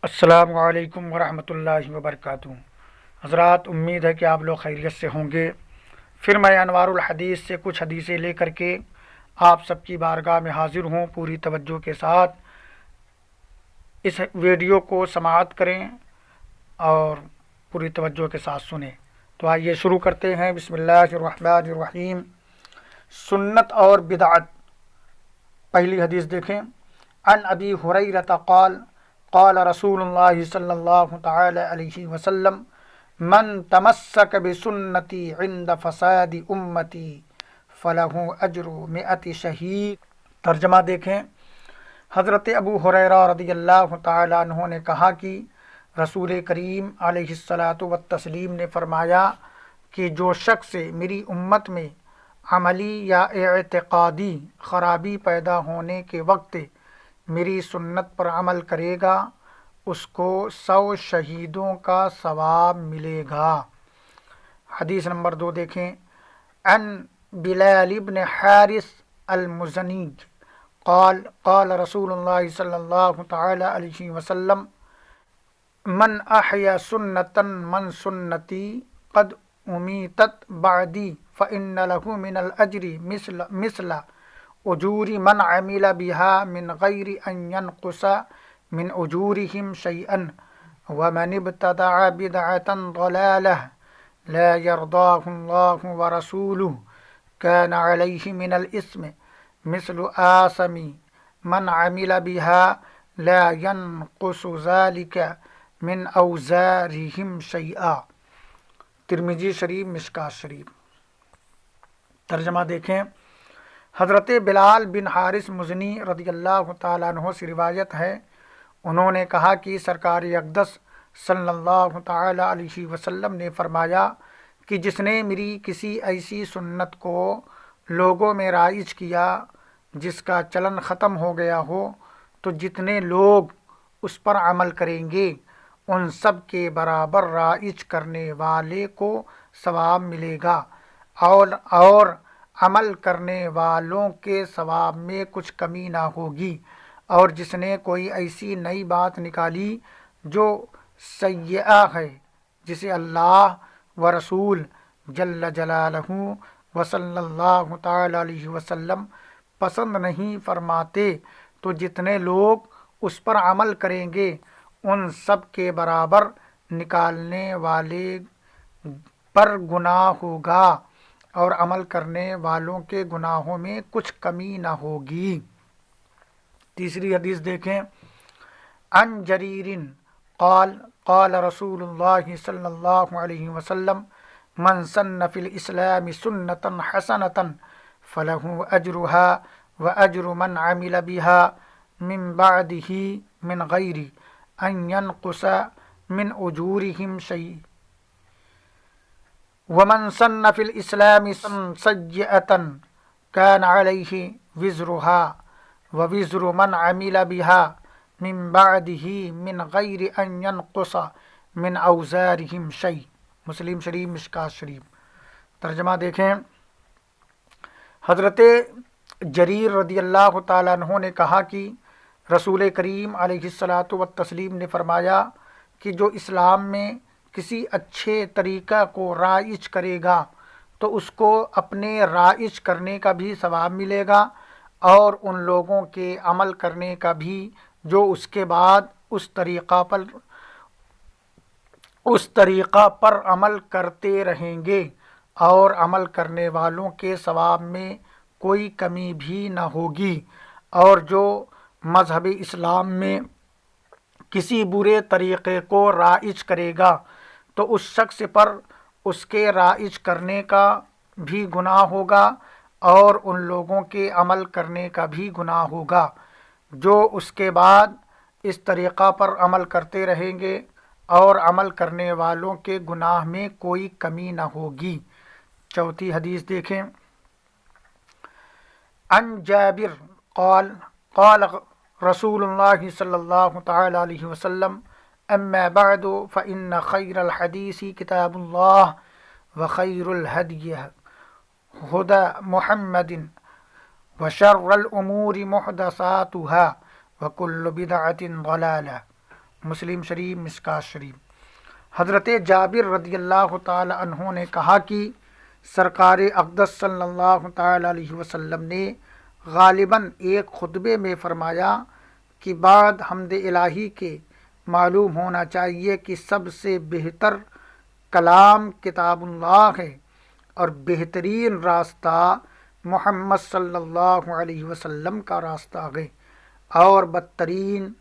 السلام علیکم ورحمۃ اللہ وبرکاتہ۔ حضرات، امید ہے کہ آپ لوگ خیریت سے ہوں گے۔ پھر میں انوار الحدیث سے کچھ حدیثیں لے کر کے آپ سب کی بارگاہ میں حاضر ہوں۔ پوری توجہ کے ساتھ اس ویڈیو کو سماعت کریں اور پوری توجہ کے ساتھ سنیں۔ تو آئیے شروع کرتے ہیں۔ بسم اللہ الرحمن الرحیم۔ سنت اور بدعت۔ پہلی حدیث دیکھیں۔ عن ابی ہریرہ قال قال رسول اللہ صلی اللہ تعالی علیہ وسلم من تمسک بسنتی عند فساد امتی فلہ اجر 100 شہید۔ ترجمہ دیکھیں۔ حضرت ابو ہریرہ رضی اللہ تعالی عنہ نے کہا کہ رسول کریم علیہ الصلاۃ والتسلیم نے فرمایا کہ جو شخص میری امت میں عملی یا اعتقادی خرابی پیدا ہونے کے وقت میری سنت پر عمل کرے گا اس کو 100 شہیدوں کا ثواب ملے گا۔ حدیث نمبر 2 دیکھیں۔ عن بلال بن حارث المزنی قال قال رسول اللہ صلی اللہ تعالی علیہ وسلم من احیا سنتا من سنتی قد امیتت بعدی فإن له من الأجر مثل اجور من عمل بها من غیر ان ينقص من اجورهم شيئا ومن ابتدع بدعة ضلالة لا يرضاه الله ورسوله كان عليه من الإثم مثل آثم من عمل بها لا ينقص ذلك من اوزارهم شيئا۔ ترمذی شریف، مشکوٰۃ شریف۔ ترجمہ دیکھیں۔ حضرت بلال بن حارث مزنی رضی اللہ تعالیٰ عنہ سے روایت ہے، انہوں نے کہا کہ سرکار اقدس صلی اللہ تعالیٰ علیہ وسلم نے فرمایا کہ جس نے میری کسی ایسی سنت کو لوگوں میں رائج کیا جس کا چلن ختم ہو گیا ہو، تو جتنے لوگ اس پر عمل کریں گے ان سب کے برابر رائج کرنے والے کو ثواب ملے گا، اور عمل کرنے والوں کے ثواب میں کچھ کمی نہ ہوگی۔ اور جس نے کوئی ایسی نئی بات نکالی جو سیئہ ہے، جسے اللہ و رسول جل جلالہ و صلی اللہ تعالی علیہ وسلم پسند نہیں فرماتے، تو جتنے لوگ اس پر عمل کریں گے ان سب کے برابر نکالنے والے پر گناہ ہوگا اور عمل کرنے والوں کے گناہوں میں کچھ کمی نہ ہوگی۔ تیسری حدیث دیکھیں۔ عن جریر قال قال رسول اللہ صلی اللہ علیہ وسلم من سن فی الاسلام سنتا حسنتا فلہ اجرها واجر من عمل بها من بعده من غیر ان ينقص من اجورهم شیء ومن سن فی الاسلام سیئة كان علیہ وزرها ووزر من عمل بها من بعده من غیر ان ينقص من اوزارهم شیء۔ مسلم شریف، مشکوٰۃ شریف۔ ترجمہ دیکھیں۔ حضرت جریر رضی اللہ تعالیٰ عنہ نے کہا کہ رسول کریم علیہ الصلاۃ والتسلیم نے فرمایا کہ جو اسلام میں کسی اچھے طریقہ کو رائج کرے گا تو اس کو اپنے رائج کرنے کا بھی ثواب ملے گا، اور ان لوگوں کے عمل کرنے کا بھی جو اس کے بعد اس طریقہ پر عمل کرتے رہیں گے، اور عمل کرنے والوں کے ثواب میں کوئی کمی بھی نہ ہوگی۔ اور جو مذہب اسلام میں کسی برے طریقے کو رائج کرے گا تو اس شخص پر اس کے رائج کرنے کا بھی گناہ ہوگا، اور ان لوگوں کے عمل کرنے کا بھی گناہ ہوگا جو اس کے بعد اس طریقہ پر عمل کرتے رہیں گے، اور عمل کرنے والوں کے گناہ میں کوئی کمی نہ ہوگی۔ چوتھی حدیث دیکھیں۔ عن جابر قال قال رسول اللہ صلی اللہ تعالی علیہ وسلم اما بعد فإن خیر الحدیث کتاب اللہ وخیر الہدی ہدی محمد وشر الامور محدثاتها وكل بدعة ضلالة مسلم شریف، مشکات شریف۔ حضرت جابر رضی اللہ تعالی عنہ نے کہا کہ سرکار اقدس صلی اللہ تعالی علیہ وسلم نے غالباً ایک خطبے میں فرمایا کہ بعد حمد الہی کے معلوم ہونا چاہیے کہ سب سے بہتر کلام کتاب اللہ ہے اور بہترین راستہ محمد صلی اللہ علیہ وسلم کا راستہ ہے، اور بدترین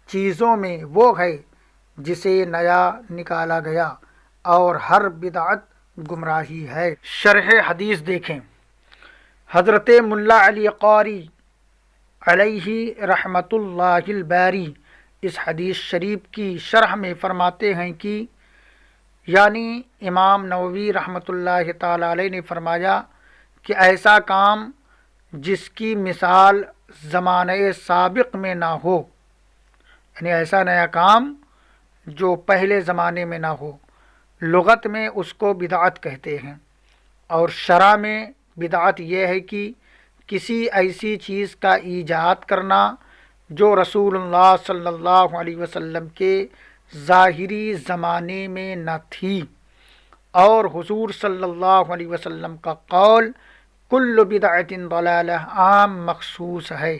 چیزوں میں وہ ہے جسے نیا نکالا گیا، اور ہر بدعت گمراہی ہے۔ شرح حدیث دیکھیں۔ حضرت ملا علی قاری علیہ رحمۃ اللہ الباری اس حدیث شریف کی شرح میں فرماتے ہیں کہ یعنی امام نووی رحمۃ اللہ تعالی علیہ نے فرمایا کہ ایسا کام جس کی مثال زمانے سابق میں نہ ہو، یعنی ایسا نیا کام جو پہلے زمانے میں نہ ہو، لغت میں اس کو بدعت کہتے ہیں، اور شرع میں بدعت یہ ہے کہ کسی ایسی چیز کا ایجاد کرنا جو رسول اللہ صلی اللہ علیہ وسلم کے ظاہری زمانے میں نہ تھی، اور حضور صلی اللہ علیہ وسلم کا قول کل بدعت ضلالہ عام مخصوص ہے،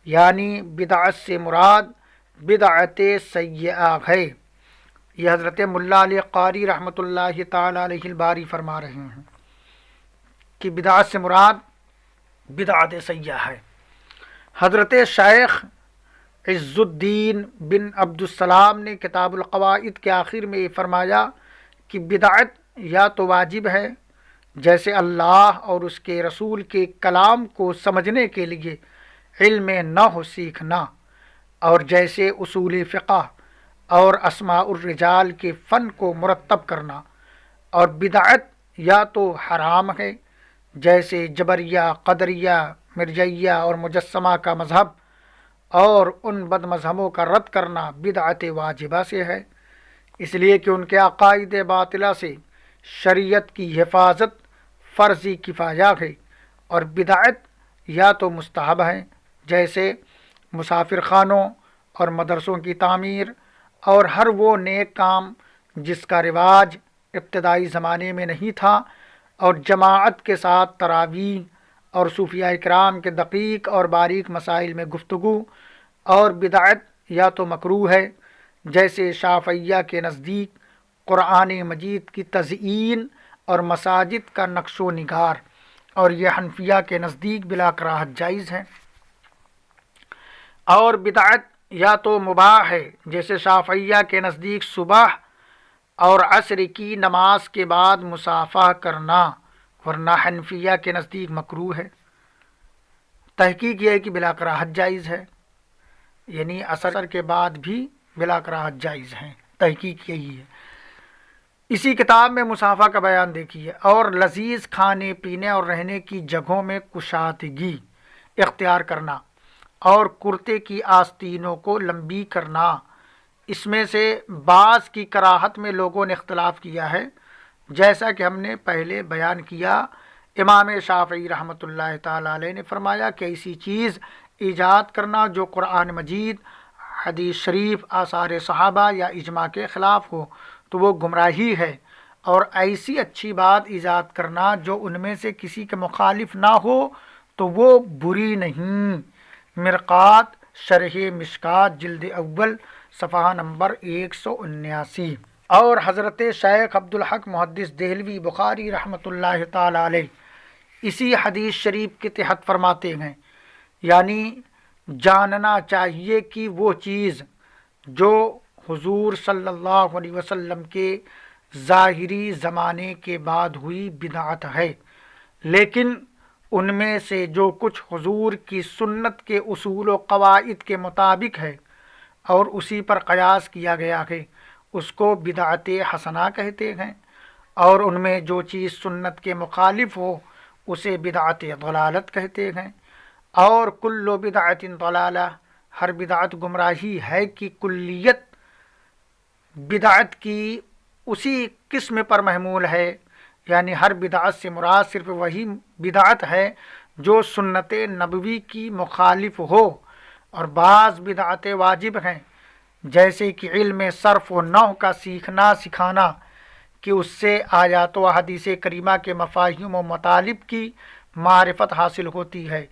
یعنی بدعت سے مراد بدعت سیئہ ہے۔ یہ حضرت ملا علی قاری رحمۃ اللہ تعالی علیہ الباری فرما رہے ہیں کہ بدعت سے مراد بدعت سیئہ ہے۔ حضرت شیخ عز الدین بن عبد السلام نے کتاب القواعد کے آخر میں یہ فرمایا کہ بدعت یا تو واجب ہے، جیسے اللہ اور اس کے رسول کے کلام کو سمجھنے کے لیے علم نحو سیکھنا، اور جیسے اصول فقہ اور اسماء الرجال کے فن کو مرتب کرنا، اور بدعت یا تو حرام ہے، جیسے جبریہ، قدریہ، مرجعیہ اور مجسمہ کا مذہب، اور ان بد مذہبوں کا رد کرنا بدعت واجبہ سے ہے، اس لیے کہ ان کے عقائد باطلہ سے شریعت کی حفاظت فرضی کفایہ ہے، اور بدعت یا تو مستحب ہیں، جیسے مسافر خانوں اور مدرسوں کی تعمیر، اور ہر وہ نیک کام جس کا رواج ابتدائی زمانے میں نہیں تھا، اور جماعت کے ساتھ تراویح اور صوفیاء کرام کے دقیق اور باریک مسائل میں گفتگو، اور بدعت یا تو مکروہ ہے، جیسے شافعیہ کے نزدیک قرآن مجید کی تزئین اور مساجد کا نقش و نگار، اور یہ حنفیہ کے نزدیک بلا کراہت جائز ہے، اور بدعت یا تو مباح ہے، جیسے شافعیہ کے نزدیک صبح اور عصر کی نماز کے بعد مصافحہ کرنا، ورنہ حنفیہ کے نزدیک مکروہ ہے۔ تحقیق یہ ہے کہ بلا کراہت جائز ہے، یعنی عصر کے بعد بھی بلا کراہت جائز ہیں، تحقیق یہی ہے۔ اسی کتاب میں مصافحہ کا بیان دیکھیے۔ اور لذیذ کھانے پینے اور رہنے کی جگہوں میں کشادگی اختیار کرنا، اور کرتے کی آستینوں کو لمبی کرنا، اس میں سے بعض کی کراہت میں لوگوں نے اختلاف کیا ہے، جیسا کہ ہم نے پہلے بیان کیا۔ امام شافعی رحمۃ اللہ تعالی علیہ نے فرمایا کہ ایسی چیز ایجاد کرنا جو قرآن مجید، حدیث شریف، آثار صحابہ یا اجماع کے خلاف ہو تو وہ گمراہی ہے، اور ایسی اچھی بات ایجاد کرنا جو ان میں سے کسی کے مخالف نہ ہو تو وہ بری نہیں۔ مرقات شرح مشکات جلد اول صفحہ نمبر 179۔ اور حضرت شیخ عبدالحق محدث دہلوی بخاری رحمۃ اللہ تعالی علیہ اسی حدیث شریف کے تحت فرماتے ہیں، یعنی جاننا چاہیے کہ وہ چیز جو حضور صلی اللہ علیہ وسلم کے ظاہری زمانے کے بعد ہوئی بدعت ہے، لیکن ان میں سے جو کچھ حضور کی سنت کے اصول و قواعد کے مطابق ہے اور اسی پر قیاس کیا گیا ہے، اس کو بدعت حسنہ کہتے ہیں، اور ان میں جو چیز سنت کے مخالف ہو اسے بدعت ضلالت کہتے ہیں۔ اور کل بدعت ضلالہ، ہر بدعت گمراہی ہے کہ کلیت بدعت کی اسی قسم پر محمول ہے، یعنی ہر بدعت سے مراد صرف وہی بدعت ہے جو سنت نبوی کی مخالف ہو، اور بعض بدعت واجب ہیں جیسے کہ علم صرف و نحو کا سیکھنا سکھانا کہ اس سے آیات و حدیث کریمہ کے مفاہیم و مطالب کی معرفت حاصل ہوتی ہے،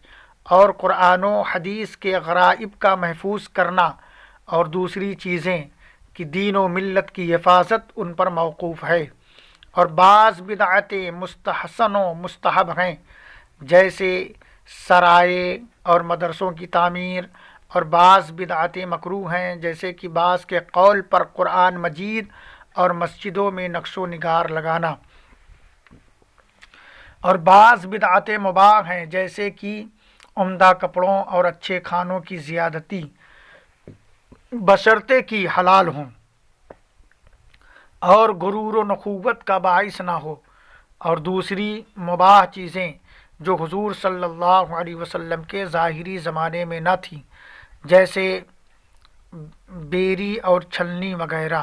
اور قرآن و حدیث کے غرائب کا محفوظ کرنا، اور دوسری چیزیں کہ دین و ملت کی حفاظت ان پر موقوف ہے۔ اور بعض بدعتیں مستحسن و مستحب ہیں، جیسے سرائے اور مدرسوں کی تعمیر، اور بعض بدعتیں مکروہ ہیں، جیسے کہ بعض کے قول پر قرآن مجید اور مسجدوں میں نقش و نگار لگانا، اور بعض بدعتیں مباح ہیں، جیسے کہ عمدہ کپڑوں اور اچھے کھانوں کی زیادتی، بشرطے کی حلال ہوں اور غرور و نخوت کا باعث نہ ہو، اور دوسری مباح چیزیں جو حضور صلی اللہ علیہ وسلم کے ظاہری زمانے میں نہ تھیں، جیسے بیری اور چھلنی وغیرہ۔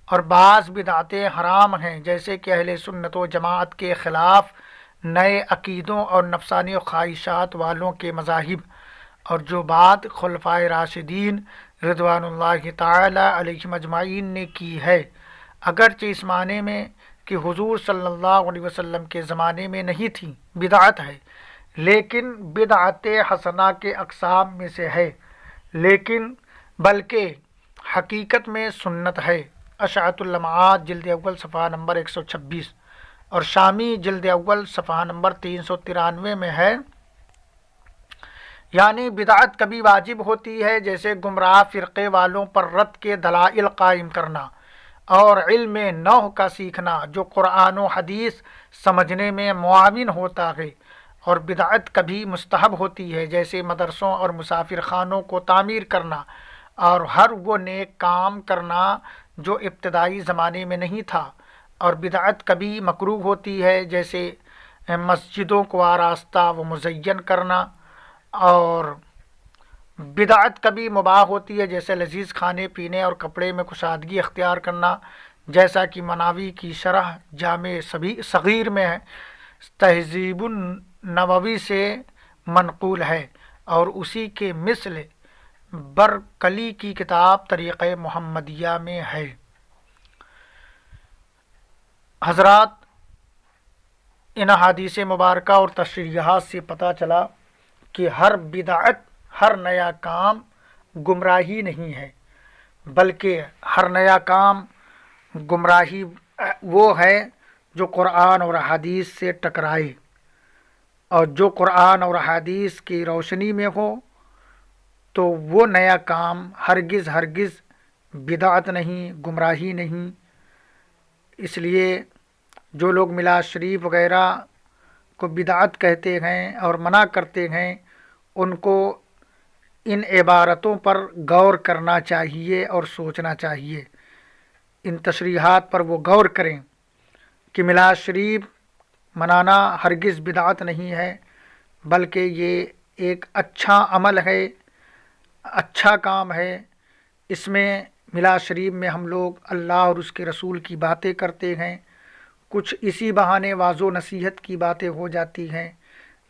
اور بعض بدعتیں حرام ہیں، جیسے کہ اہل سنت و جماعت کے خلاف نئے عقیدوں اور نفسانی خواہشات والوں کے مذاہب، اور جو بات خلفائے راشدین رضوان اللہ تعالی علیہم اجمعین نے کی ہے، اگرچہ اس معنی میں کہ حضور صلی اللہ علیہ وسلم کے زمانے میں نہیں تھی، بدعت ہے، لیکن بدعت حسنہ کے اقسام میں سے ہے، لیکن بلکہ حقیقت میں سنت ہے۔ اشعۃ اللمعات جلد اول صفحہ نمبر 126 اور شامی جلد اول صفحہ نمبر 393 میں ہے، یعنی بدعت کبھی واجب ہوتی ہے، جیسے گمراہ فرقے والوں پر رد کے دلائل قائم کرنا اور علم نحو کا سیکھنا جو قرآن و حدیث سمجھنے میں معاون ہوتا ہے، اور بدعت کبھی مستحب ہوتی ہے، جیسے مدرسوں اور مسافر خانوں کو تعمیر کرنا اور ہر وہ نیک کام کرنا جو ابتدائی زمانے میں نہیں تھا، اور بدعت کبھی مکروہ ہوتی ہے، جیسے مسجدوں کو آراستہ و مزین کرنا، اور بدعت کبھی مباح ہوتی ہے، جیسے لذیذ کھانے پینے اور کپڑے میں کشادگی اختیار کرنا، جیسا کہ مناوی کی شرح جامع صغیر میں ہے، تہذیب النووی سے منقول ہے، اور اسی کے مثل برکلی کی کتاب طریقہ محمدیہ میں ہے۔ حضرات، ان احادیث مبارکہ اور تشریحات سے پتہ چلا کہ ہر بدعت، ہر نیا کام گمراہی نہیں ہے، بلکہ ہر نیا کام گمراہی وہ ہے جو قرآن اور حدیث سے ٹکرائے، اور جو قرآن اور حدیث کی روشنی میں ہو تو وہ نیا کام ہرگز بدعت نہیں، گمراہی نہیں۔ اس لیے جو لوگ میلاد شریف وغیرہ کو بدعت کہتے ہیں اور منع کرتے ہیں، ان کو ان عبارتوں پر غور کرنا چاہیے اور سوچنا چاہیے، ان تشریحات پر وہ غور کریں کہ میلاد شریف منانا ہرگز بدعت نہیں ہے، بلکہ یہ ایک اچھا عمل ہے، اچھا کام ہے۔ اس میں میلاد شریف میں ہم لوگ اللہ اور اس کے رسول کی باتیں کرتے ہیں، کچھ اسی بہانے واعظ و نصیحت کی باتیں ہو جاتی ہیں،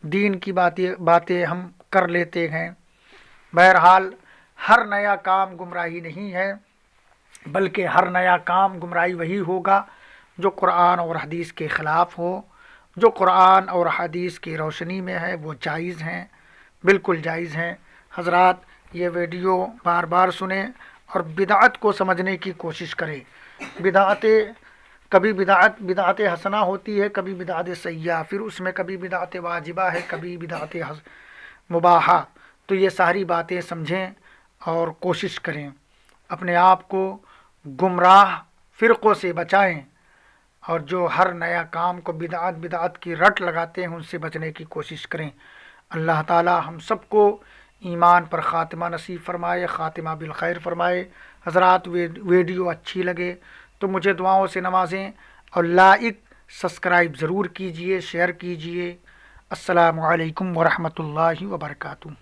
دین کی باتیں ہم کر لیتے ہیں۔ بہرحال ہر نیا کام گمراہی نہیں ہے، بلکہ ہر نیا کام گمراہی وہی ہوگا جو قرآن اور حدیث کے خلاف ہو۔ جو قرآن اور حدیث کی روشنی میں ہے وہ جائز ہیں، بالکل جائز ہیں۔ حضرات، یہ ویڈیو بار بار سنیں اور بدعت کو سمجھنے کی کوشش کریں۔ کبھی بدعت حسنہ ہوتی ہے، کبھی بدعت سیئہ، پھر اس میں کبھی بدعت واجبہ ہے، کبھی بدعت مباحہ۔ تو یہ ساری باتیں سمجھیں اور کوشش کریں، اپنے آپ کو گمراہ فرقوں سے بچائیں، اور جو ہر نیا کام کو بدعت کی رٹ لگاتے ہیں ان سے بچنے کی کوشش کریں۔ اللہ تعالی ہم سب کو ایمان پر خاتمہ نصیب فرمائے، خاتمہ بالخیر فرمائے۔ حضرات، ویڈیو اچھی لگے تو مجھے دعاؤں سے نوازیں اور لائک سبسکرائب ضرور کیجئے، شیئر کیجئے۔ السلام علیکم ورحمۃ اللہ وبرکاتہ۔